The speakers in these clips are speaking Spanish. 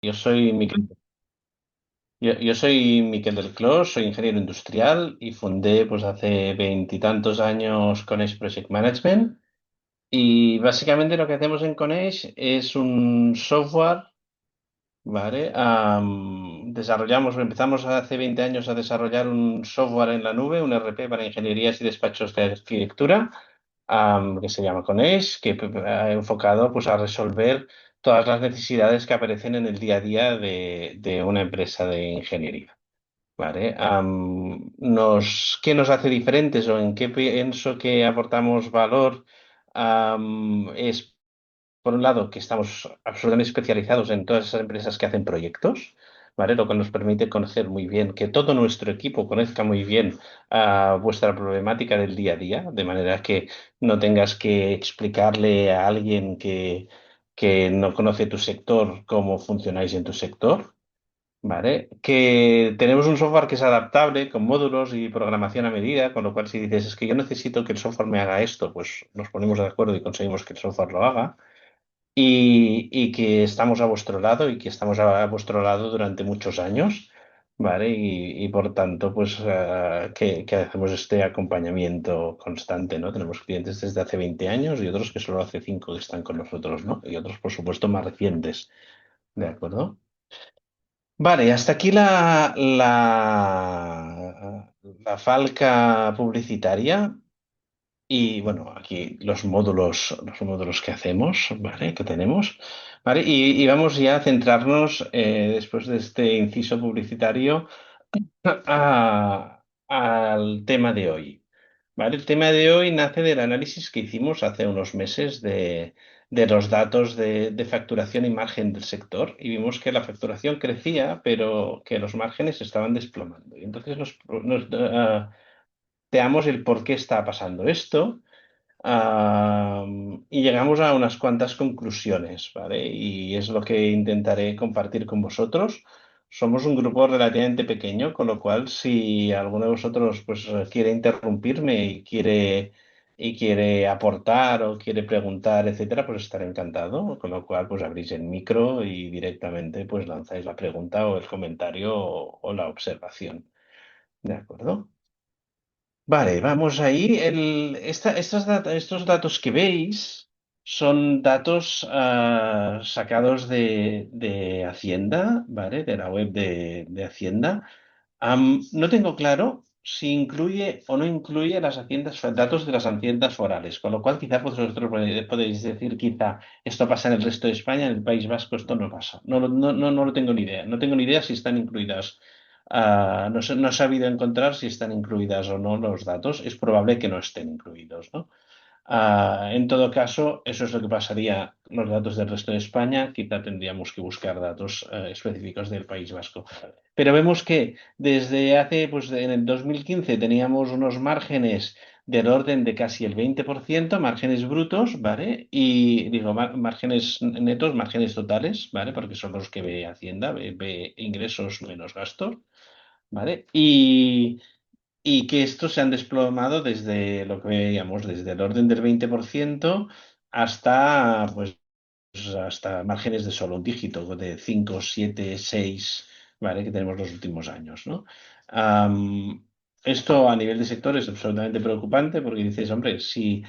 Yo soy Miquel, yo soy Miquel del Clos, soy ingeniero industrial y fundé pues hace veintitantos años Coneix Project Management. Y básicamente lo que hacemos en Coneix es un software, ¿vale? Empezamos hace 20 años a desarrollar un software en la nube, un ERP para ingenierías y despachos de arquitectura, que se llama Coneix, que ha enfocado pues, a resolver todas las necesidades que aparecen en el día a día de una empresa de ingeniería. ¿Vale? ¿Qué nos hace diferentes o en qué pienso que aportamos valor? Es, por un lado, que estamos absolutamente especializados en todas esas empresas que hacen proyectos, ¿vale? Lo que nos permite conocer muy bien, que todo nuestro equipo conozca muy bien vuestra problemática del día a día, de manera que no tengas que explicarle a alguien que no conoce tu sector cómo funcionáis en tu sector. Vale, que tenemos un software que es adaptable con módulos y programación a medida, con lo cual si dices es que yo necesito que el software me haga esto, pues nos ponemos de acuerdo y conseguimos que el software lo haga y que estamos a vuestro lado y que estamos a vuestro lado durante muchos años, ¿vale? Y por tanto, pues que hacemos este acompañamiento constante, ¿no? Tenemos clientes desde hace 20 años y otros que solo hace 5 que están con nosotros, ¿no? Y otros, por supuesto, más recientes, ¿de acuerdo? Vale, hasta aquí la falca publicitaria y bueno, aquí los módulos que hacemos, ¿vale? Que tenemos, ¿vale? Y vamos ya a centrarnos, después de este inciso publicitario, al tema de hoy. ¿Vale? El tema de hoy nace del análisis que hicimos hace unos meses de los datos de facturación y margen del sector y vimos que la facturación crecía, pero que los márgenes estaban desplomando. Y entonces veamos el por qué está pasando esto. Y llegamos a unas cuantas conclusiones, ¿vale? Y es lo que intentaré compartir con vosotros. Somos un grupo relativamente pequeño, con lo cual si alguno de vosotros pues, quiere interrumpirme y quiere aportar o quiere preguntar, etcétera, pues estaré encantado. Con lo cual, pues abrís el micro y directamente pues lanzáis la pregunta o el comentario o la observación. ¿De acuerdo? Vale, vamos ahí. Estos datos que veis son datos sacados de Hacienda, ¿vale? De la web de Hacienda. No tengo claro si incluye o no incluye datos de las haciendas forales, con lo cual quizá vosotros podéis decir, quizá esto pasa en el resto de España, en el País Vasco esto no pasa. No lo tengo ni idea. No tengo ni idea si están incluidas. No he sabido encontrar si están incluidas o no los datos. Es probable que no estén incluidos, ¿no? En todo caso, eso es lo que pasaría los datos del resto de España. Quizá tendríamos que buscar datos específicos del País Vasco. Pero vemos que desde hace, pues en el 2015 teníamos unos márgenes del orden de casi el 20%, márgenes brutos, ¿vale? Y digo, márgenes netos, márgenes totales, ¿vale? Porque son los que ve Hacienda, ve ingresos menos gastos, ¿vale? Y que estos se han desplomado desde lo que veíamos, desde el orden del 20% hasta, pues, hasta márgenes de solo un dígito, de 5 7 6, ¿vale? Que tenemos los últimos años, ¿no? Am, Esto a nivel de sector es absolutamente preocupante porque dices, hombre, si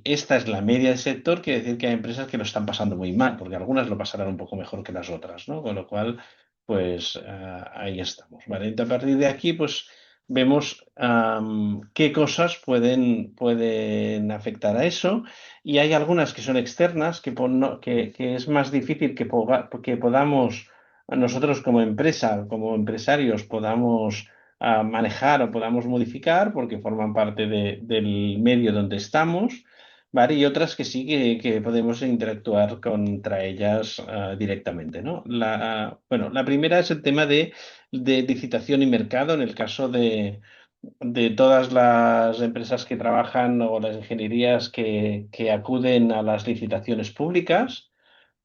esta es la media del sector, quiere decir que hay empresas que lo están pasando muy mal, porque algunas lo pasarán un poco mejor que las otras, ¿no? Con lo cual, pues ahí estamos, ¿vale? Entonces, a partir de aquí, pues vemos qué cosas pueden afectar a eso y hay algunas que son externas que es más difícil que podamos nosotros como empresa, como empresarios, podamos manejar o podamos modificar porque forman parte del medio donde estamos. ¿Vale? Y otras que sí que podemos interactuar contra ellas directamente, ¿no? Bueno, la primera es el tema de licitación y mercado en el caso de todas las empresas que trabajan o las ingenierías que acuden a las licitaciones públicas,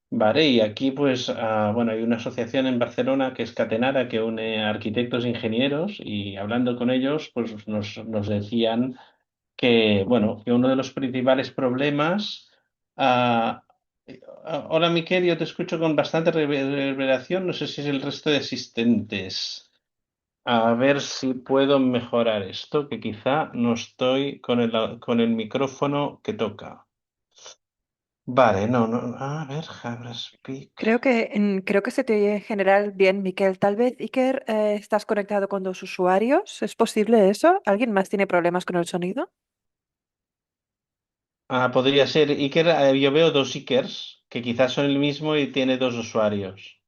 ¿vale? Y aquí, pues, bueno, hay una asociación en Barcelona que es Catenara, que une a arquitectos e ingenieros y hablando con ellos, pues nos decían que, bueno, que uno de los principales problemas ah, Hola, Miquel, yo te escucho con bastante reverberación. No sé si es el resto de asistentes. A ver si puedo mejorar esto, que quizá no estoy con el micrófono que toca. Vale, no, no. A ver, Jabra Speak. Creo que se te oye en general bien, Miquel. Tal vez, Iker, estás conectado con dos usuarios. ¿Es posible eso? ¿Alguien más tiene problemas con el sonido? Podría ser Iker. Yo veo dos Ikers, que quizás son el mismo y tiene dos usuarios.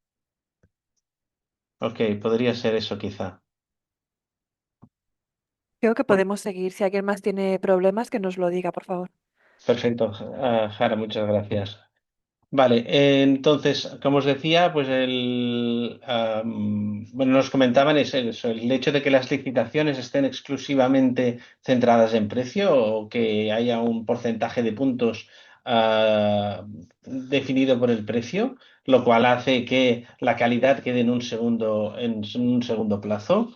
Ok, podría ser eso quizá. Creo que podemos seguir. Si alguien más tiene problemas, que nos lo diga, por favor. Perfecto, Jara, muchas gracias. Vale, entonces, como os decía, pues bueno, nos comentaban eso, el hecho de que las licitaciones estén exclusivamente centradas en precio o que haya un porcentaje de puntos definido por el precio, lo cual hace que la calidad quede en un segundo plazo.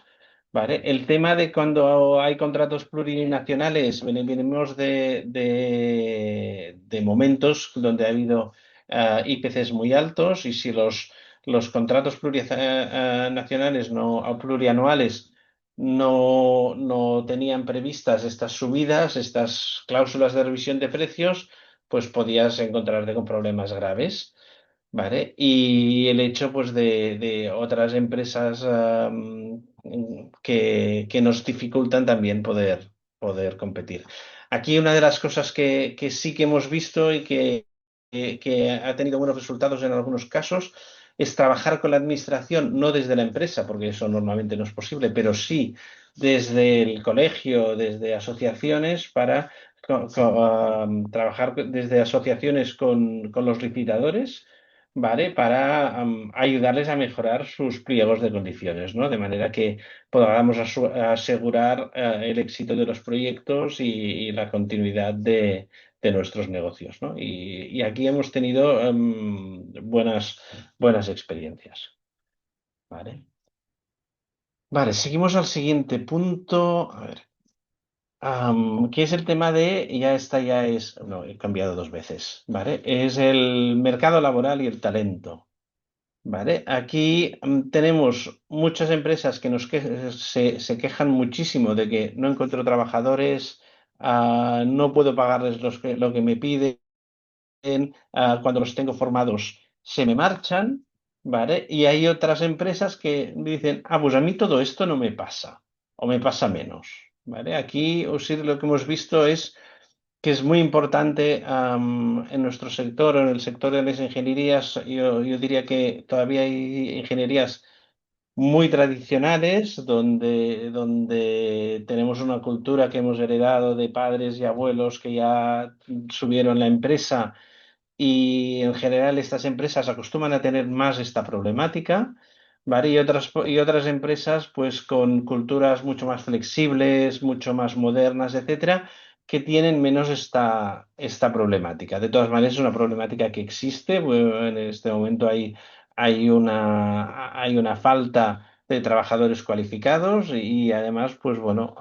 Vale, el tema de cuando hay contratos plurinacionales, venimos de momentos donde ha habido IPCs muy altos y si los contratos plurinacionales o plurianuales no tenían previstas estas subidas, estas cláusulas de revisión de precios, pues podías encontrarte con problemas graves. ¿Vale? Y el hecho pues, de otras empresas que nos dificultan también poder competir. Aquí una de las cosas que sí que hemos visto y que ha tenido buenos resultados en algunos casos es trabajar con la administración, no desde la empresa, porque eso normalmente no es posible, pero sí desde el colegio, desde asociaciones para trabajar desde asociaciones con los licitadores. ¿Vale? Para ayudarles a mejorar sus pliegos de condiciones, ¿no? De manera que podamos asegurar el éxito de los proyectos y la continuidad de nuestros negocios, ¿no? Y aquí hemos tenido buenas experiencias. ¿Vale? Vale, seguimos al siguiente punto. A ver, ¿qué es el tema no, he cambiado dos veces, ¿vale? Es el mercado laboral y el talento. Vale, aquí tenemos muchas empresas que se quejan muchísimo de que no encuentro trabajadores, no puedo pagarles lo que me piden, cuando los tengo formados se me marchan, ¿vale? Y hay otras empresas que dicen, pues a mí todo esto no me pasa o me pasa menos, ¿vale? Aquí, sí, lo que hemos visto es que es muy importante en nuestro sector, en el sector de las ingenierías. Yo diría que todavía hay ingenierías muy tradicionales donde tenemos una cultura que hemos heredado de padres y abuelos que ya subieron la empresa y en general estas empresas acostumbran a tener más esta problemática, ¿vale? Y otras empresas pues con culturas mucho más flexibles, mucho más modernas, etcétera, que tienen menos esta problemática. De todas maneras, es una problemática que existe. Bueno, en este momento hay una falta de trabajadores cualificados y además, pues bueno,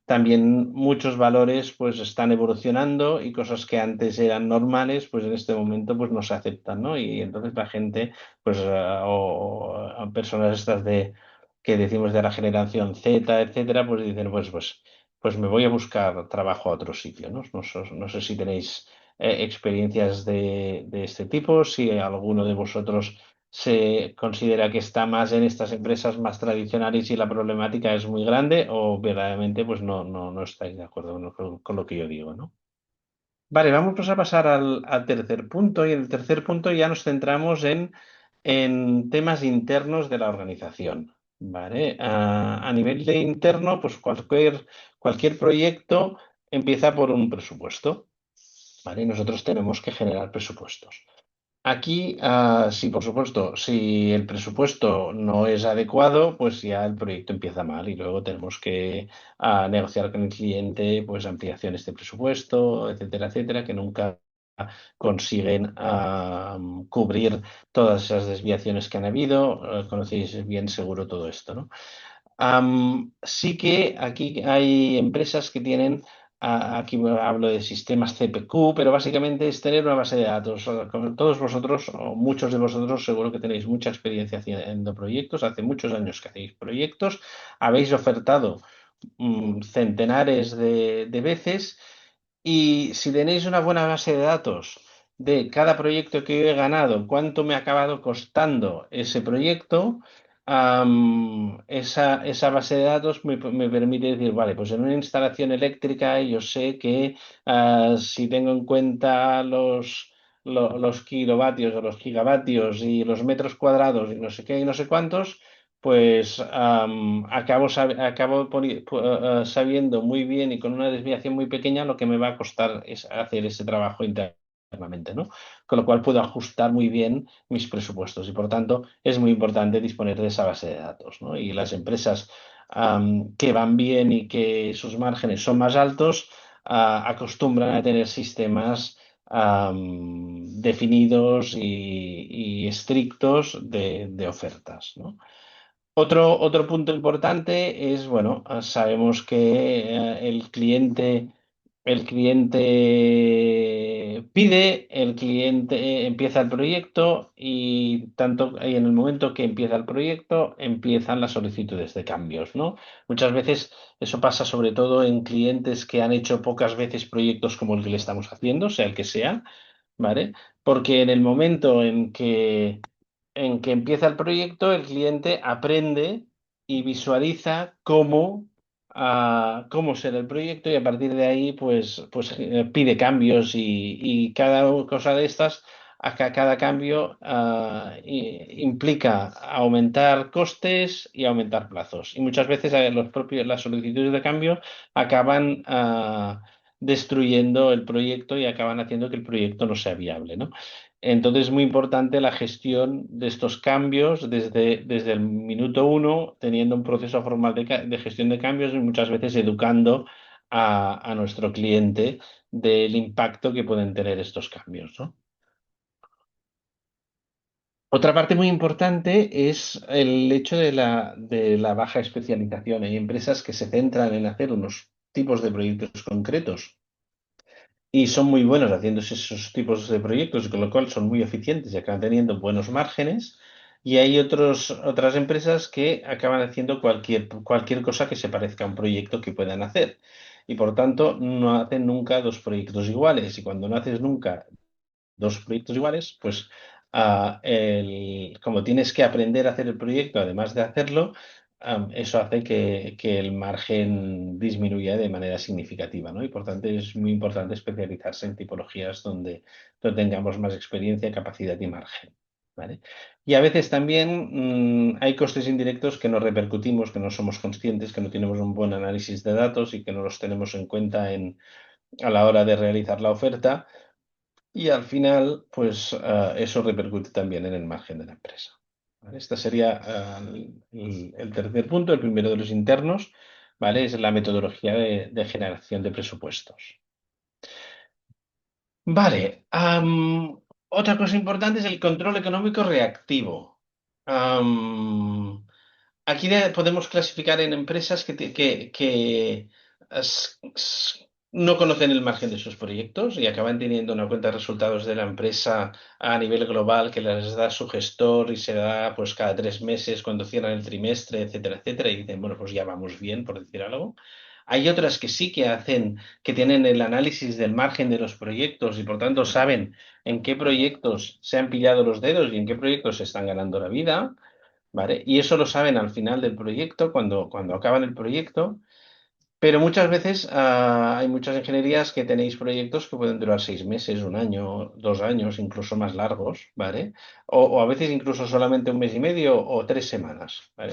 también muchos valores pues están evolucionando y cosas que antes eran normales, pues en este momento pues no se aceptan, ¿no? Y entonces la gente, pues, o personas estas que decimos de la generación Z, etcétera, pues dicen, pues me voy a buscar trabajo a otro sitio, ¿no? No sé si tenéis experiencias de este tipo, si alguno de vosotros se considera que está más en estas empresas más tradicionales y la problemática es muy grande o verdaderamente pues no estáis de acuerdo con lo que yo digo, ¿no? Vale, vamos a pasar al tercer punto y en el tercer punto ya nos centramos en temas internos de la organización. ¿Vale? A nivel de interno, pues cualquier proyecto empieza por un presupuesto. ¿Vale? Y nosotros tenemos que generar presupuestos. Aquí, sí, por supuesto, si el presupuesto no es adecuado, pues ya el proyecto empieza mal y luego tenemos que negociar con el cliente pues ampliaciones de presupuesto, etcétera, etcétera, que nunca consiguen cubrir todas esas desviaciones que han habido. Conocéis bien seguro todo esto, ¿no? Sí que aquí hay empresas que tienen Aquí hablo de sistemas CPQ, pero básicamente es tener una base de datos. Como todos vosotros, o muchos de vosotros, seguro que tenéis mucha experiencia haciendo proyectos. Hace muchos años que hacéis proyectos. Habéis ofertado centenares de veces. Y si tenéis una buena base de datos de cada proyecto que yo he ganado, cuánto me ha acabado costando ese proyecto, esa base de datos me permite decir, vale, pues en una instalación eléctrica yo sé que si tengo en cuenta los kilovatios o los gigavatios y los metros cuadrados y no sé qué y no sé cuántos, pues acabo sabiendo muy bien y con una desviación muy pequeña lo que me va a costar es hacer ese trabajo internamente, ¿no? Con lo cual puedo ajustar muy bien mis presupuestos y por tanto es muy importante disponer de esa base de datos, ¿no? Y las empresas que van bien y que sus márgenes son más altos acostumbran a tener sistemas definidos y estrictos de ofertas, ¿no? Otro punto importante es, bueno, sabemos que el cliente pide, el cliente empieza el proyecto y en el momento que empieza el proyecto empiezan las solicitudes de cambios, ¿no? Muchas veces eso pasa sobre todo en clientes que han hecho pocas veces proyectos como el que le estamos haciendo, sea el que sea, ¿vale? Porque en el momento en que empieza el proyecto, el cliente aprende y visualiza cómo será el proyecto y a partir de ahí, pues pide cambios y cada cosa de estas, cada cambio implica aumentar costes y aumentar plazos. Y muchas veces las solicitudes de cambio acaban destruyendo el proyecto y acaban haciendo que el proyecto no sea viable, ¿no? Entonces es muy importante la gestión de estos cambios desde el minuto uno, teniendo un proceso formal de gestión de cambios y muchas veces educando a nuestro cliente del impacto que pueden tener estos cambios, ¿no? Otra parte muy importante es el hecho de la baja especialización. Hay empresas que se centran en hacer unos tipos de proyectos concretos y son muy buenos haciendo esos tipos de proyectos, con lo cual son muy eficientes y acaban teniendo buenos márgenes. Y hay otras empresas que acaban haciendo cualquier cosa que se parezca a un proyecto que puedan hacer. Y por tanto, no hacen nunca dos proyectos iguales. Y cuando no haces nunca dos proyectos iguales, pues como tienes que aprender a hacer el proyecto, además de hacerlo, eso hace que el margen disminuya de manera significativa, ¿no? Y por tanto es muy importante especializarse en tipologías donde tengamos más experiencia, capacidad y margen. ¿Vale? Y a veces también hay costes indirectos que no repercutimos, que no somos conscientes, que no tenemos un buen análisis de datos y que no los tenemos en cuenta a la hora de realizar la oferta y al final, pues eso repercute también en el margen de la empresa. ¿Vale? Este sería el tercer punto, el primero de los internos, ¿vale? Es la metodología de generación de presupuestos. Vale, otra cosa importante es el control económico reactivo. Am, Aquí podemos clasificar en empresas que no conocen el margen de sus proyectos y acaban teniendo una cuenta de resultados de la empresa a nivel global que les da su gestor y se da pues cada 3 meses cuando cierran el trimestre, etcétera, etcétera, y dicen, bueno, pues ya vamos bien, por decir algo. Hay otras que sí que tienen el análisis del margen de los proyectos y por tanto saben en qué proyectos se han pillado los dedos y en qué proyectos se están ganando la vida. ¿Vale? Y eso lo saben al final del proyecto, cuando acaban el proyecto, pero muchas veces hay muchas ingenierías que tenéis proyectos que pueden durar 6 meses, un año, 2 años, incluso más largos, ¿vale? O a veces incluso solamente un mes y medio o 3 semanas, ¿vale?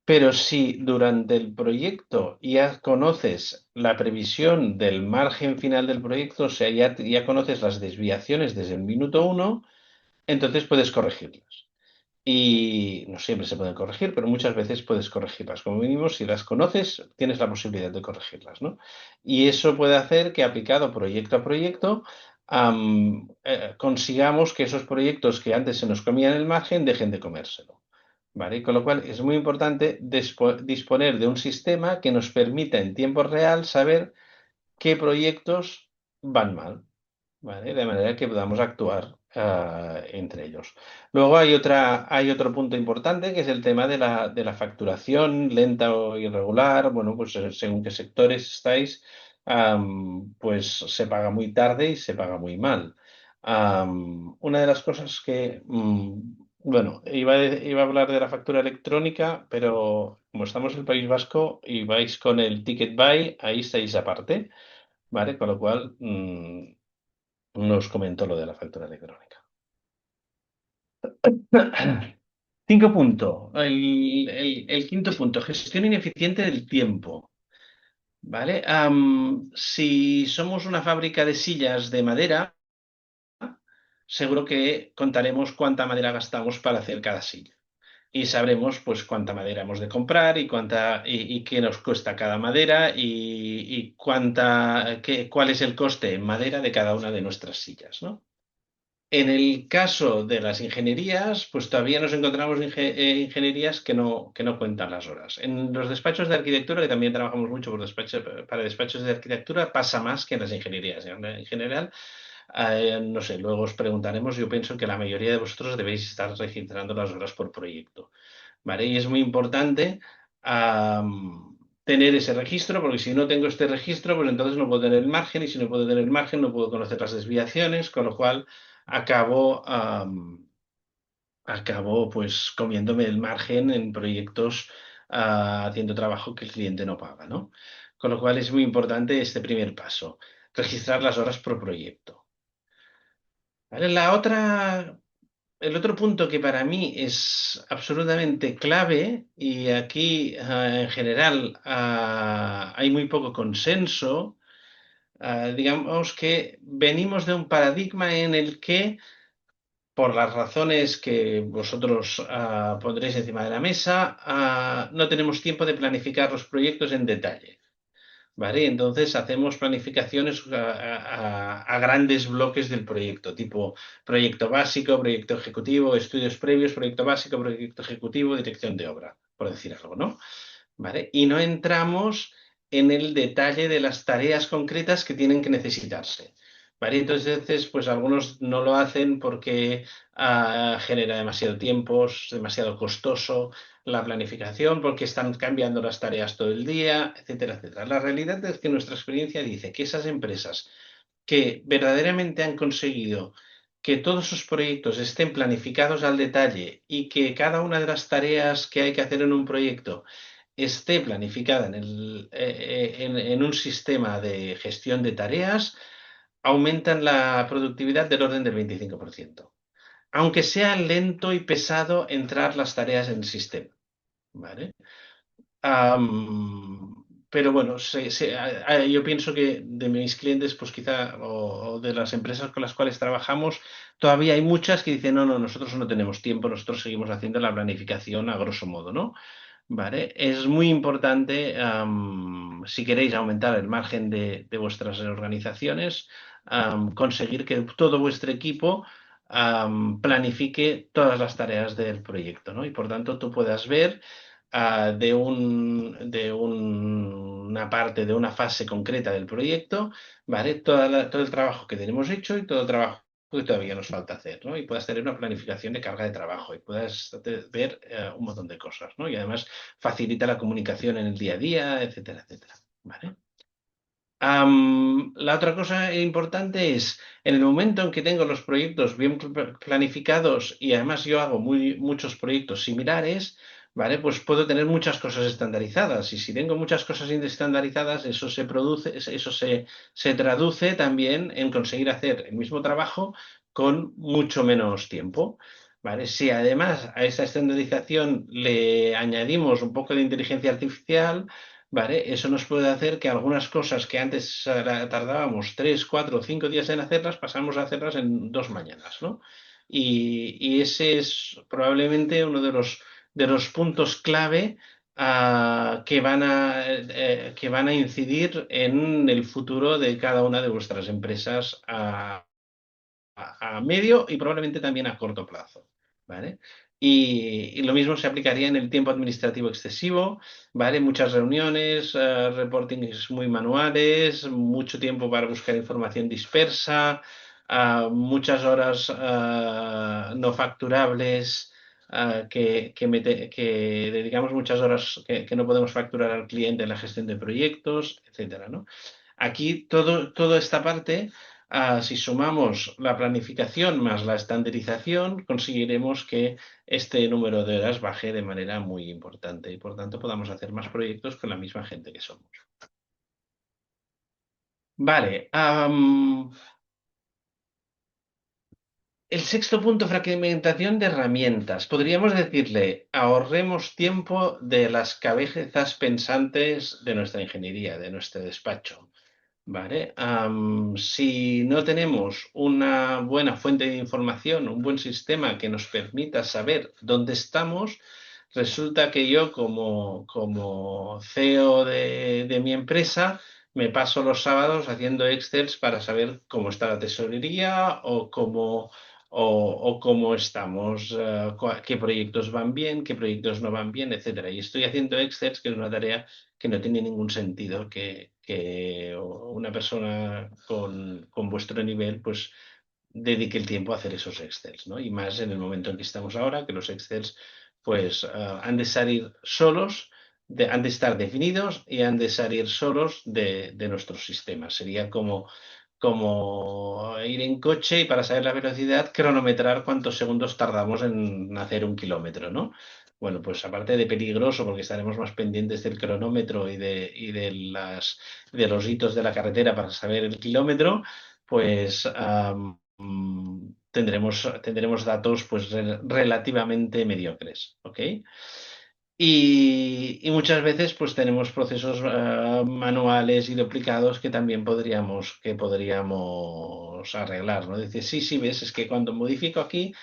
Pero si durante el proyecto ya conoces la previsión del margen final del proyecto, o sea, ya conoces las desviaciones desde el minuto uno, entonces puedes corregirlas. Y no siempre se pueden corregir, pero muchas veces puedes corregirlas. Como mínimo, si las conoces, tienes la posibilidad de corregirlas, ¿no? Y eso puede hacer que aplicado proyecto a proyecto, consigamos que esos proyectos que antes se nos comían el margen dejen de comérselo. ¿Vale? Con lo cual es muy importante disponer de un sistema que nos permita en tiempo real saber qué proyectos van mal, ¿vale? De manera que podamos actuar entre ellos. Luego hay otro punto importante que es el tema de la facturación lenta o irregular. Bueno, pues según qué sectores estáis, pues se paga muy tarde y se paga muy mal. Una de las cosas que, bueno, iba a hablar de la factura electrónica, pero como estamos en el País Vasco y vais con el Ticket Buy, ahí estáis aparte. ¿Vale? Con lo cual, no os comento lo de la factura electrónica. 5 punto. El quinto punto, gestión ineficiente del tiempo. ¿Vale? Si somos una fábrica de sillas de madera, seguro que contaremos cuánta madera gastamos para hacer cada silla. Y sabremos pues cuánta madera hemos de comprar y y qué nos cuesta cada madera y cuál es el coste en madera de cada una de nuestras sillas, ¿no? En el caso de las ingenierías, pues todavía nos encontramos ingenierías que no cuentan las horas. En los despachos de arquitectura, que también trabajamos mucho para despachos de arquitectura, pasa más que en las ingenierías. En general, no sé, luego os preguntaremos. Yo pienso que la mayoría de vosotros debéis estar registrando las horas por proyecto. ¿Vale? Y es muy importante tener ese registro, porque si no tengo este registro, pues entonces no puedo tener el margen, y si no puedo tener el margen, no puedo conocer las desviaciones, con lo cual acabo, acabo pues comiéndome el margen en proyectos haciendo trabajo que el cliente no paga, ¿no? Con lo cual es muy importante este primer paso, registrar las horas por proyecto. ¿Vale? El otro punto que para mí es absolutamente clave, y aquí en general hay muy poco consenso, digamos que venimos de un paradigma en el que, por las razones que vosotros pondréis encima de la mesa, no tenemos tiempo de planificar los proyectos en detalle. ¿Vale? Entonces hacemos planificaciones a grandes bloques del proyecto, tipo proyecto básico, proyecto ejecutivo, estudios previos, proyecto básico, proyecto ejecutivo, dirección de obra, por decir algo, ¿no? ¿Vale? Y no entramos en el detalle de las tareas concretas que tienen que necesitarse. ¿Vale? Entonces, pues algunos no lo hacen porque genera demasiado tiempo, es demasiado costoso la planificación, porque están cambiando las tareas todo el día, etcétera, etcétera. La realidad es que nuestra experiencia dice que esas empresas que verdaderamente han conseguido que todos sus proyectos estén planificados al detalle y que cada una de las tareas que hay que hacer en un proyecto esté planificada en un sistema de gestión de tareas, aumentan la productividad del orden del 25%. Aunque sea lento y pesado entrar las tareas en el sistema. ¿Vale? Pero bueno, yo pienso que de mis clientes, pues quizá, o de las empresas con las cuales trabajamos, todavía hay muchas que dicen, no, no, nosotros no tenemos tiempo, nosotros seguimos haciendo la planificación a grosso modo, ¿no? Vale, es muy importante, si queréis aumentar el margen de vuestras organizaciones, conseguir que todo vuestro equipo planifique todas las tareas del proyecto, ¿no? Y por tanto tú puedas ver una parte, de una fase concreta del proyecto, ¿vale? Todo el trabajo que tenemos hecho y todo el trabajo que todavía nos falta hacer, ¿no? Y puedas tener una planificación de carga de trabajo y puedas ver un montón de cosas, ¿no? Y además facilita la comunicación en el día a día, etcétera, etcétera, ¿vale? La otra cosa importante es, en el momento en que tengo los proyectos bien planificados y además yo hago muchos proyectos similares, ¿vale? Pues puedo tener muchas cosas estandarizadas. Y si tengo muchas cosas estandarizadas, eso se produce, eso se traduce también en conseguir hacer el mismo trabajo con mucho menos tiempo. ¿Vale? Si además a esa estandarización le añadimos un poco de inteligencia artificial, ¿vale? Eso nos puede hacer que algunas cosas que antes tardábamos 3, 4, 5 días en hacerlas, pasamos a hacerlas en 2 mañanas, ¿no? Y ese es probablemente uno de los puntos clave que van a incidir en el futuro de cada una de vuestras empresas a medio y probablemente también a corto plazo, ¿vale? Y lo mismo se aplicaría en el tiempo administrativo excesivo, ¿vale? Muchas reuniones, reportings muy manuales, mucho tiempo para buscar información dispersa, muchas horas no facturables, que dedicamos muchas horas que no podemos facturar al cliente en la gestión de proyectos, etcétera, ¿no? Aquí toda esta parte, si sumamos la planificación más la estandarización, conseguiremos que este número de horas baje de manera muy importante y por tanto podamos hacer más proyectos con la misma gente que somos. Vale. El sexto punto, fragmentación de herramientas. Podríamos decirle, ahorremos tiempo de las cabezas pensantes de nuestra ingeniería, de nuestro despacho. ¿Vale? Si no tenemos una buena fuente de información, un buen sistema que nos permita saber dónde estamos, resulta que yo como CEO de mi empresa me paso los sábados haciendo Excels para saber cómo está la tesorería o cómo estamos, qué proyectos van bien, qué proyectos no van bien, etcétera. Y estoy haciendo Excels, que es una tarea que no tiene ningún sentido que una persona con vuestro nivel pues dedique el tiempo a hacer esos Excels, ¿no? Y más en el momento en que estamos ahora, que los Excels pues han de salir solos, han de estar definidos y han de salir solos de nuestros sistemas. Sería como ir en coche y para saber la velocidad, cronometrar cuántos segundos tardamos en hacer un kilómetro, ¿no? Bueno, pues aparte de peligroso, porque estaremos más pendientes del cronómetro y de los hitos de la carretera para saber el kilómetro, pues tendremos datos pues relativamente mediocres, ¿ok? Y muchas veces pues tenemos procesos manuales y duplicados que también podríamos arreglar, ¿no? Dice, sí, sí, ves, es que cuando modifico aquí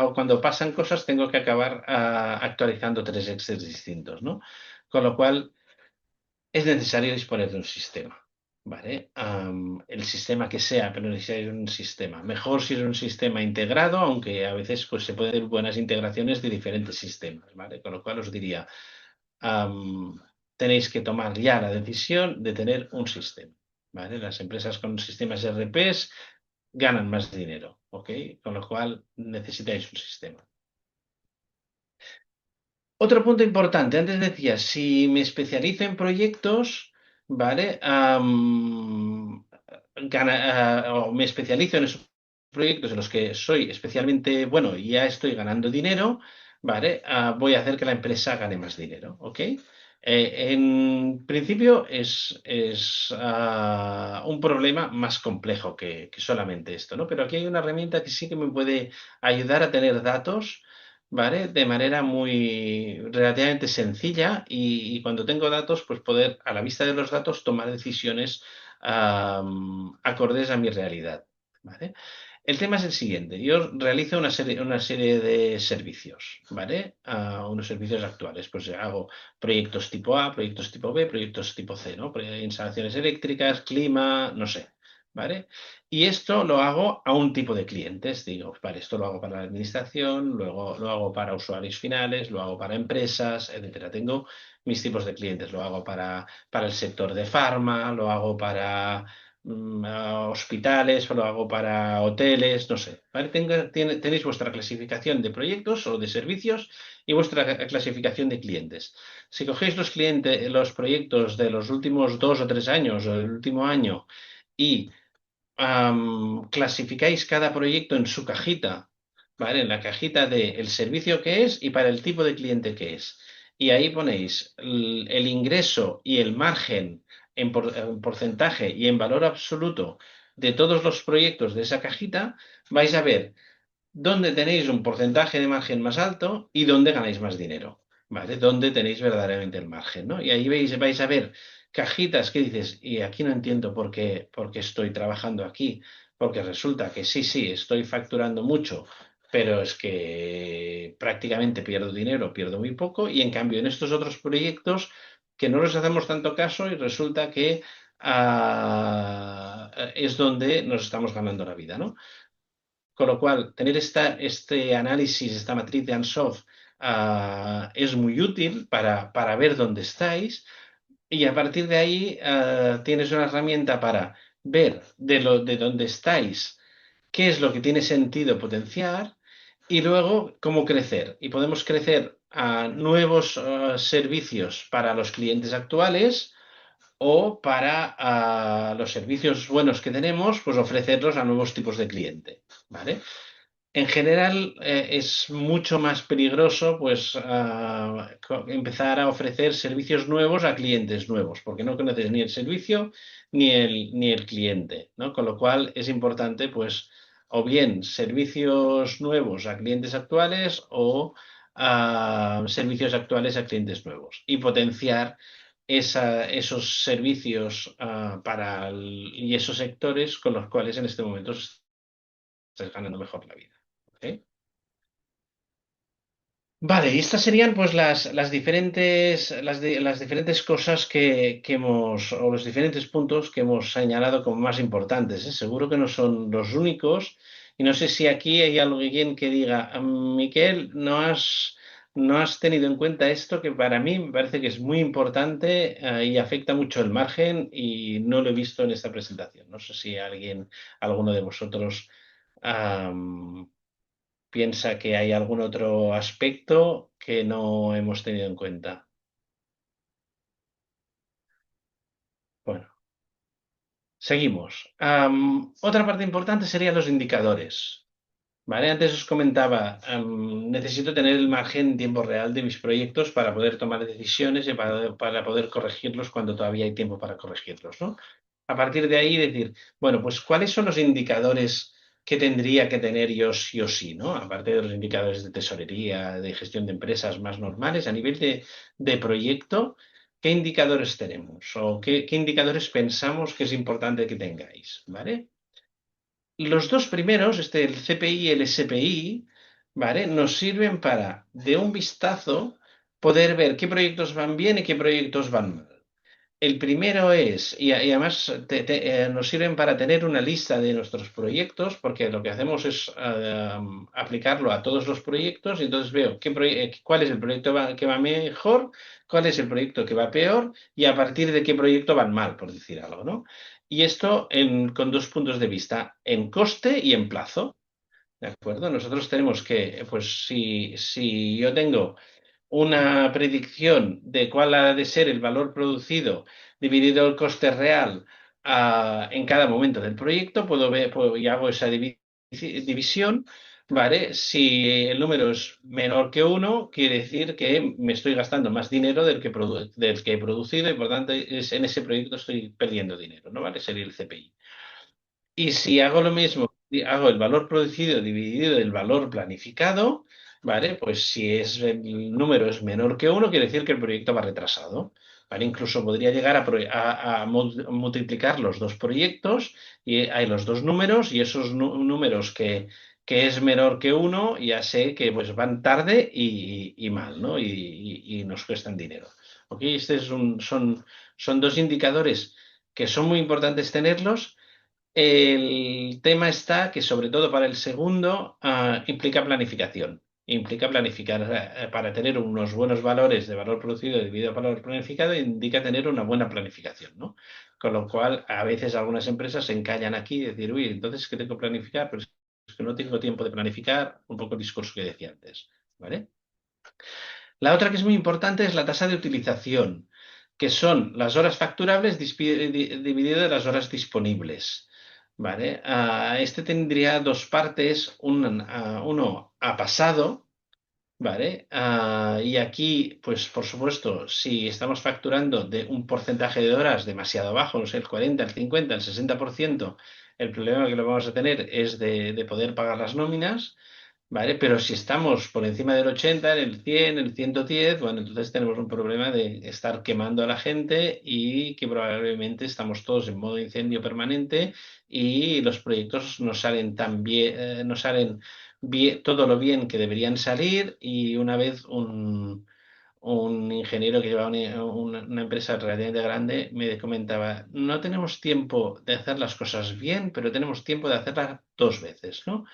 o cuando pasan cosas tengo que acabar actualizando tres Excel distintos, ¿no? Con lo cual es necesario disponer de un sistema, ¿vale? El sistema que sea, pero necesitáis un sistema. Mejor si es un sistema integrado, aunque a veces pues, se pueden hacer buenas integraciones de diferentes sistemas, ¿vale? Con lo cual os diría, am, tenéis que tomar ya la decisión de tener un sistema, ¿vale? Las empresas con sistemas RPs ganan más dinero, ¿ok? Con lo cual necesitáis un sistema. Otro punto importante, antes decía, si me especializo en proyectos, ¿vale? O me especializo en esos proyectos en los que soy especialmente bueno y ya estoy ganando dinero, ¿vale? Voy a hacer que la empresa gane más dinero, ¿ok? En principio es un problema más complejo que solamente esto, ¿no? Pero aquí hay una herramienta que sí que me puede ayudar a tener datos, ¿vale? De manera muy relativamente sencilla y cuando tengo datos, pues poder a la vista de los datos tomar decisiones acordes a mi realidad, ¿vale? El tema es el siguiente. Yo realizo una serie de servicios, ¿vale? Unos servicios actuales. Pues hago proyectos tipo A, proyectos tipo B, proyectos tipo C, ¿no? Instalaciones eléctricas, clima, no sé, ¿vale? Y esto lo hago a un tipo de clientes. Digo, vale, esto lo hago para la administración, luego lo hago para usuarios finales, lo hago para empresas, etcétera. Tengo mis tipos de clientes. Lo hago para el sector de farma, lo hago para hospitales, o lo hago para hoteles, no sé. ¿Vale? Tenéis vuestra clasificación de proyectos o de servicios y vuestra clasificación de clientes. Si cogéis los proyectos de los últimos 2 o 3 años o del último año y clasificáis cada proyecto en su cajita, ¿vale? En la cajita del servicio que es y para el tipo de cliente que es. Y ahí ponéis el ingreso y el margen en porcentaje y en valor absoluto de todos los proyectos de esa cajita, vais a ver dónde tenéis un porcentaje de margen más alto y dónde ganáis más dinero, ¿vale? Dónde tenéis verdaderamente el margen, ¿no? Y ahí vais a ver cajitas que dices, y aquí no entiendo por qué estoy trabajando aquí, porque resulta que sí, sí, estoy facturando mucho, pero es que prácticamente pierdo dinero, pierdo muy poco, y en cambio en estos otros proyectos que no les hacemos tanto caso y resulta que es donde nos estamos ganando la vida, ¿no? con lo cual tener este análisis, esta matriz de Ansoff, es muy útil para ver dónde estáis y a partir de ahí tienes una herramienta para ver de dónde estáis, qué es lo que tiene sentido potenciar y luego cómo crecer. Y podemos crecer a nuevos servicios para los clientes actuales o para los servicios buenos que tenemos, pues ofrecerlos a nuevos tipos de cliente, ¿vale? En general, es mucho más peligroso pues empezar a ofrecer servicios nuevos a clientes nuevos, porque no conoces ni el servicio ni el cliente, ¿no? Con lo cual es importante pues o bien servicios nuevos a clientes actuales o servicios actuales a clientes nuevos y potenciar esos servicios y esos sectores con los cuales en este momento estás ganando mejor la vida. ¿Ok? Vale, y estas serían pues las diferentes cosas que hemos, o los diferentes puntos que hemos señalado como más importantes, ¿eh? Seguro que no son los únicos, y no sé si aquí hay alguien que diga, Miquel, no has tenido en cuenta esto que para mí me parece que es muy importante, y afecta mucho el margen y no lo he visto en esta presentación. No sé si alguno de vosotros piensa que hay algún otro aspecto que no hemos tenido en cuenta. Bueno, seguimos. Otra parte importante serían los indicadores. ¿Vale? Antes os comentaba, necesito tener el margen en tiempo real de mis proyectos para poder tomar decisiones y para poder corregirlos cuando todavía hay tiempo para corregirlos, ¿no? A partir de ahí decir, bueno, pues ¿cuáles son los indicadores que tendría que tener yo sí o sí, ¿no? Aparte de los indicadores de tesorería, de gestión de empresas más normales, a nivel de proyecto, ¿qué indicadores tenemos? ¿O qué indicadores pensamos que es importante que tengáis? ¿Vale? Los dos primeros, el CPI y el SPI, ¿vale? Nos sirven para, de un vistazo, poder ver qué proyectos van bien y qué proyectos van mal. El primero y además nos sirven para tener una lista de nuestros proyectos, porque lo que hacemos es aplicarlo a todos los proyectos y entonces veo cuál es el proyecto que va mejor, cuál es el proyecto que va peor y a partir de qué proyecto van mal, por decir algo, ¿no? Y esto con dos puntos de vista, en coste y en plazo. ¿De acuerdo? Nosotros tenemos que, pues si yo tengo una predicción de cuál ha de ser el valor producido dividido el coste real en cada momento del proyecto, y hago esa división, ¿vale? Si el número es menor que uno, quiere decir que me estoy gastando más dinero del que he producido y por tanto en ese proyecto estoy perdiendo dinero, ¿no? ¿Vale? Sería el CPI. Y si hago lo mismo, y hago el valor producido dividido el valor planificado, ¿vale? Pues si el número es menor que uno, quiere decir que el proyecto va retrasado. ¿Vale? Incluso podría llegar a multiplicar los dos proyectos y hay los dos números y esos números que es menor que uno, ya sé que pues van tarde y mal, ¿no? Y nos cuestan dinero. ¿Ok? Son dos indicadores que son muy importantes tenerlos. El tema está que, sobre todo para el segundo, implica planificación. Implica planificar para tener unos buenos valores de valor producido debido al valor planificado, indica tener una buena planificación, ¿no? Con lo cual, a veces algunas empresas se encallan aquí y decir, uy, entonces, ¿qué tengo que planificar? Pero es que no tengo tiempo de planificar, un poco el discurso que decía antes, ¿vale? La otra que es muy importante es la tasa de utilización, que son las horas facturables dividido de las horas disponibles. ¿Vale? Este tendría dos partes, uno a pasado, ¿vale? Y aquí, pues por supuesto, si estamos facturando de un porcentaje de horas demasiado bajo, no sé, el 40, el 50, el 60%, el problema que lo vamos a tener es de poder pagar las nóminas. ¿Vale? Pero si estamos por encima del 80, en el 100, el 110, bueno, entonces tenemos un problema de estar quemando a la gente y que probablemente estamos todos en modo incendio permanente y los proyectos no salen tan bien, no salen bien, todo lo bien que deberían salir y una vez un ingeniero que lleva una empresa relativamente grande me comentaba, no tenemos tiempo de hacer las cosas bien, pero tenemos tiempo de hacerlas dos veces, ¿no?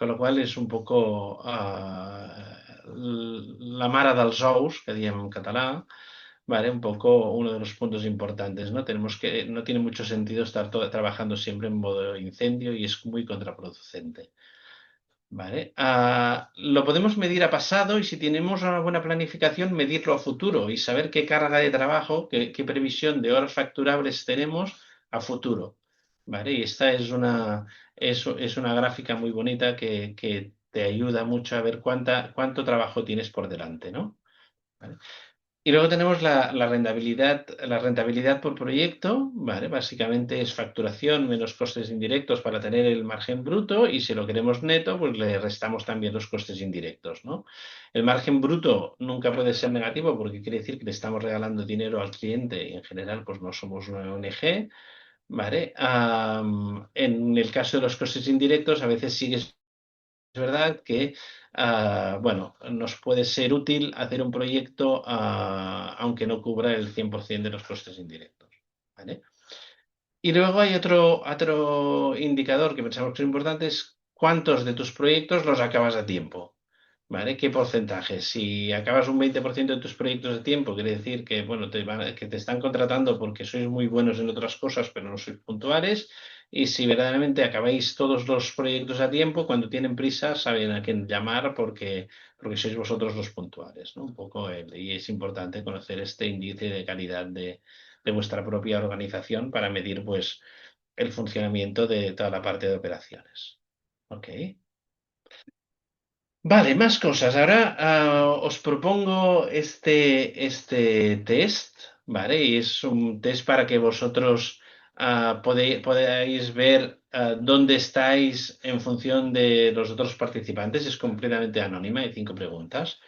con lo cual és un poco la mare dels ous, que diem en català, ¿vale? Un poco uno de los puntos importantes, ¿no? No tiene mucho sentido estar trabajando siempre en modo incendio y es muy contraproducente. ¿Vale? Lo podemos medir a pasado y si tenemos una buena planificación, medirlo a futuro y saber qué carga de trabajo, qué previsión de horas facturables tenemos a futuro. ¿Vale? Y esta es una gráfica muy bonita que te ayuda mucho a ver cuánto trabajo tienes por delante, ¿no? ¿Vale? Y luego tenemos la rentabilidad por proyecto, ¿vale? Básicamente es facturación menos costes indirectos para tener el margen bruto y si lo queremos neto, pues le restamos también los costes indirectos, ¿no? El margen bruto nunca puede ser negativo porque quiere decir que le estamos regalando dinero al cliente y en general pues no somos una ONG, ¿vale? En el caso de los costes indirectos, a veces sí es verdad que, bueno, nos puede ser útil hacer un proyecto aunque no cubra el 100% de los costes indirectos. ¿Vale? Y luego hay otro indicador que pensamos que es importante, es cuántos de tus proyectos los acabas a tiempo. ¿Vale? ¿Qué porcentaje? Si acabas un 20% de tus proyectos de tiempo, quiere decir que, bueno, que te están contratando porque sois muy buenos en otras cosas, pero no sois puntuales. Y si verdaderamente acabáis todos los proyectos a tiempo, cuando tienen prisa, saben a quién llamar porque sois vosotros los puntuales, ¿no? Un poco y es importante conocer este índice de calidad de vuestra propia organización para medir, pues, el funcionamiento de toda la parte de operaciones. ¿Ok? Vale, más cosas. Ahora os propongo este test, ¿vale? Y es un test para que vosotros podáis ver dónde estáis en función de los otros participantes. Es completamente anónima, hay 5 preguntas.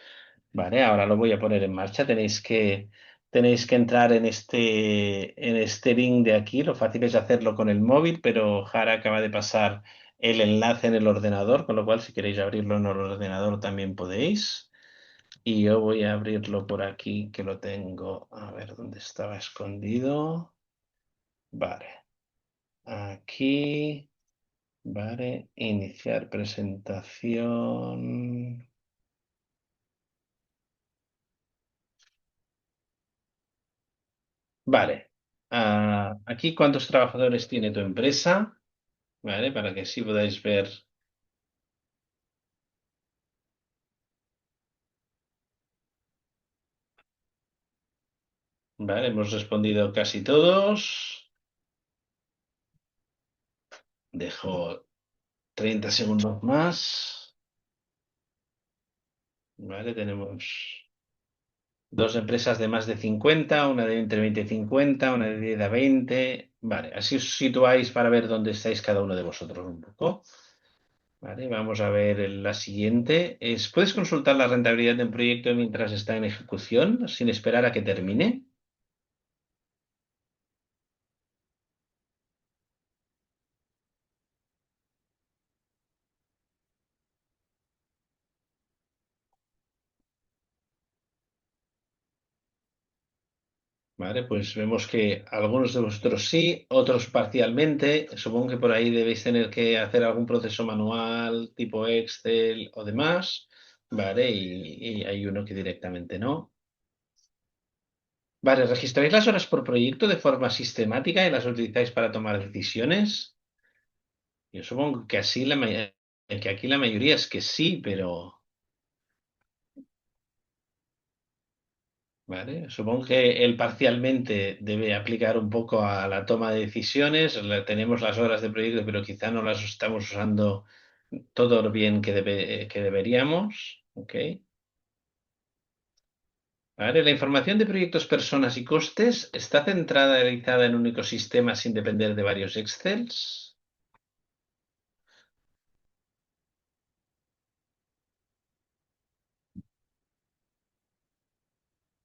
Vale, ahora lo voy a poner en marcha. Tenéis que entrar en este link de aquí. Lo fácil es hacerlo con el móvil, pero Jara acaba de pasar el enlace en el ordenador, con lo cual si queréis abrirlo en el ordenador también podéis. Y yo voy a abrirlo por aquí, que lo tengo. A ver dónde estaba escondido. Vale, aquí. Vale, iniciar presentación. Vale. Aquí, ¿cuántos trabajadores tiene tu empresa? Vale, para que así podáis ver. Vale, hemos respondido casi todos. Dejo 30 segundos más. Vale, tenemos dos empresas de más de 50, una de entre 20 y 50, una de 10 a 20. Vale, así os situáis para ver dónde estáis cada uno de vosotros un poco. Vale, vamos a ver la siguiente. ¿Puedes consultar la rentabilidad de un proyecto mientras está en ejecución sin esperar a que termine? Vale, pues vemos que algunos de vosotros sí, otros parcialmente. Supongo que por ahí debéis tener que hacer algún proceso manual, tipo Excel o demás. Vale, y hay uno que directamente no. Vale, ¿registráis las horas por proyecto de forma sistemática y las utilizáis para tomar decisiones? Yo supongo que que aquí la mayoría es que sí, pero vale. Supongo que él parcialmente debe aplicar un poco a la toma de decisiones. Tenemos las horas de proyecto, pero quizá no las estamos usando todo lo bien que deberíamos. ¿Ok? Vale. La información de proyectos, personas y costes está centralizada en un único sistema sin depender de varios Excels.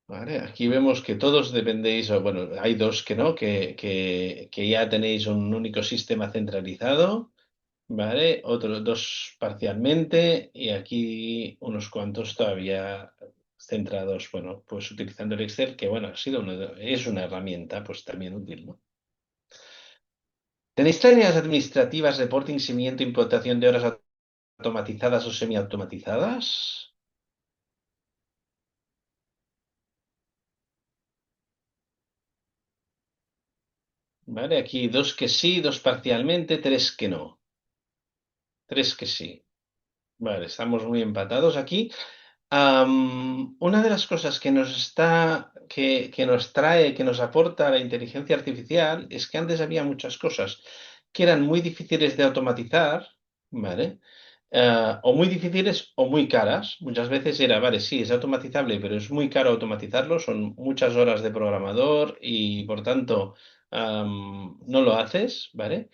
Vale. Aquí vemos que todos dependéis, o bueno, hay dos que no, que ya tenéis un único sistema centralizado. Vale, otros dos parcialmente y aquí unos cuantos todavía centrados, bueno, pues utilizando el Excel, que bueno, es una herramienta pues también útil, ¿no? ¿Tenéis tareas administrativas, reporting, seguimiento, imputación de horas automatizadas o semiautomatizadas. Vale, aquí dos que sí, dos parcialmente, tres que no. Tres que sí. Vale, estamos muy empatados aquí. Una de las cosas que que nos trae, que nos aporta la inteligencia artificial es que antes había muchas cosas que eran muy difíciles de automatizar, ¿vale? O muy difíciles o muy caras. Muchas veces era, vale, sí, es automatizable, pero es muy caro automatizarlo, son muchas horas de programador y por tanto no lo haces, ¿vale?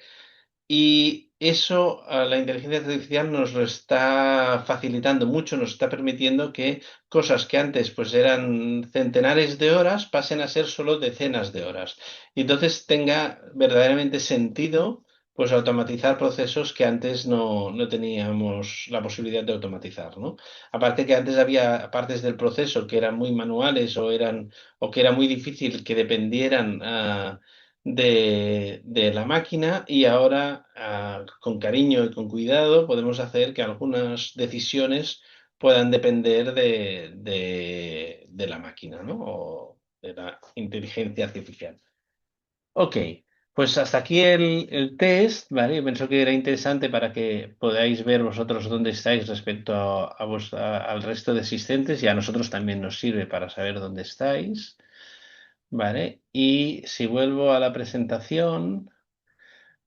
Y eso, la inteligencia artificial nos lo está facilitando mucho, nos está permitiendo que cosas que antes pues eran centenares de horas pasen a ser solo decenas de horas. Y entonces tenga verdaderamente sentido pues automatizar procesos que antes no teníamos la posibilidad de automatizar, ¿no? Aparte que antes había partes del proceso que eran muy manuales o que era muy difícil que dependieran de la máquina y ahora con cariño y con cuidado podemos hacer que algunas decisiones puedan depender de la máquina, ¿no? O de la inteligencia artificial. Ok, pues hasta aquí el test, ¿vale? Yo pienso que era interesante para que podáis ver vosotros dónde estáis respecto al resto de asistentes y a nosotros también nos sirve para saber dónde estáis. Vale, y si vuelvo a la presentación,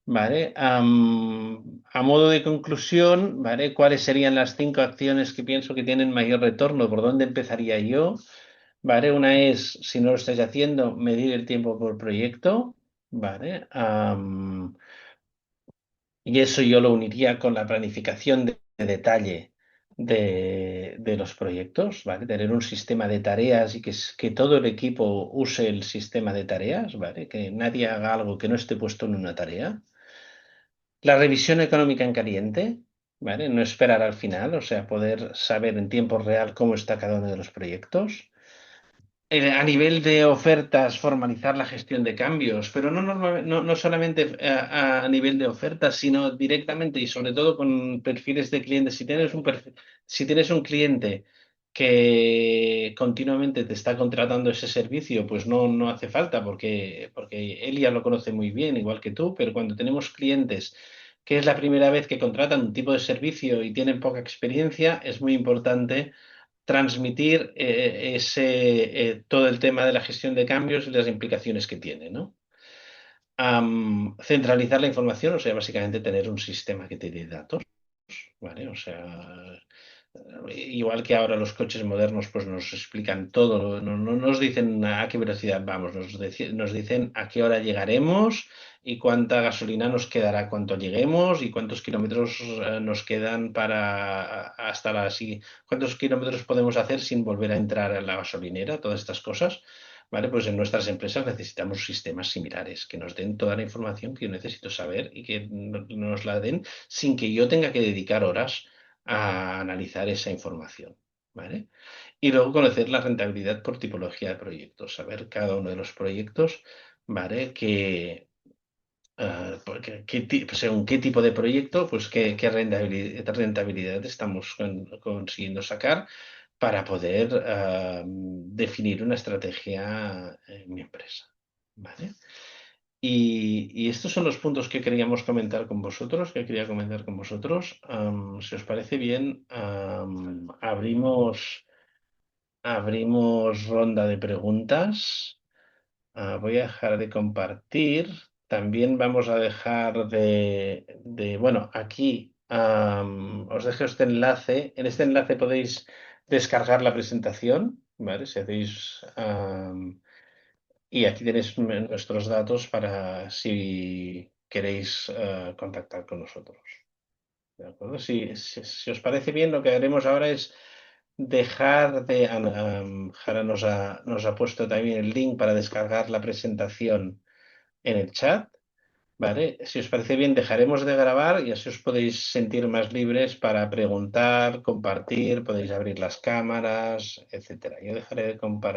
vale, a modo de conclusión, vale, ¿cuáles serían las 5 acciones que pienso que tienen mayor retorno? ¿Por dónde empezaría yo? Vale, una es, si no lo estáis haciendo, medir el tiempo por proyecto, vale, y eso yo lo uniría con la planificación de detalle de los proyectos, ¿vale? Tener un sistema de tareas y que todo el equipo use el sistema de tareas, ¿vale? Que nadie haga algo que no esté puesto en una tarea. La revisión económica en caliente, ¿vale? No esperar al final, o sea, poder saber en tiempo real cómo está cada uno de los proyectos. A nivel de ofertas, formalizar la gestión de cambios, pero no solamente a nivel de ofertas, sino directamente y sobre todo con perfiles de clientes. Si tienes un cliente que continuamente te está contratando ese servicio, pues no hace falta porque él ya lo conoce muy bien, igual que tú, pero cuando tenemos clientes que es la primera vez que contratan un tipo de servicio y tienen poca experiencia, es muy importante transmitir todo el tema de la gestión de cambios y las implicaciones que tiene, ¿no? Centralizar la información, o sea, básicamente tener un sistema que te dé datos, ¿vale? O sea, igual que ahora los coches modernos pues nos explican todo, no nos dicen a qué velocidad vamos, nos dicen a qué hora llegaremos y cuánta gasolina nos quedará cuando lleguemos y cuántos kilómetros nos quedan hasta cuántos kilómetros podemos hacer sin volver a entrar a la gasolinera, todas estas cosas. Vale, pues en nuestras empresas necesitamos sistemas similares que nos den toda la información que yo necesito saber y que nos la den sin que yo tenga que dedicar horas a analizar esa información, ¿vale? Y luego conocer la rentabilidad por tipología de proyectos, saber cada uno de los proyectos, ¿vale? Según qué tipo de proyecto, pues qué rentabilidad estamos consiguiendo sacar para poder definir una estrategia en mi empresa, ¿vale? Y estos son los puntos que queríamos comentar con vosotros, que quería comentar con vosotros. Si os parece bien, abrimos ronda de preguntas. Voy a dejar de compartir. También vamos a dejar bueno, aquí os dejo este enlace. En este enlace podéis descargar la presentación, ¿vale? Si hacéis, y aquí tenéis nuestros datos para si queréis contactar con nosotros. ¿De acuerdo? Si os parece bien, lo que haremos ahora es dejar de... Jara nos ha puesto también el link para descargar la presentación en el chat. ¿Vale? Si os parece bien, dejaremos de grabar y así os podéis sentir más libres para preguntar, compartir, podéis abrir las cámaras, etcétera. Yo dejaré de compartir.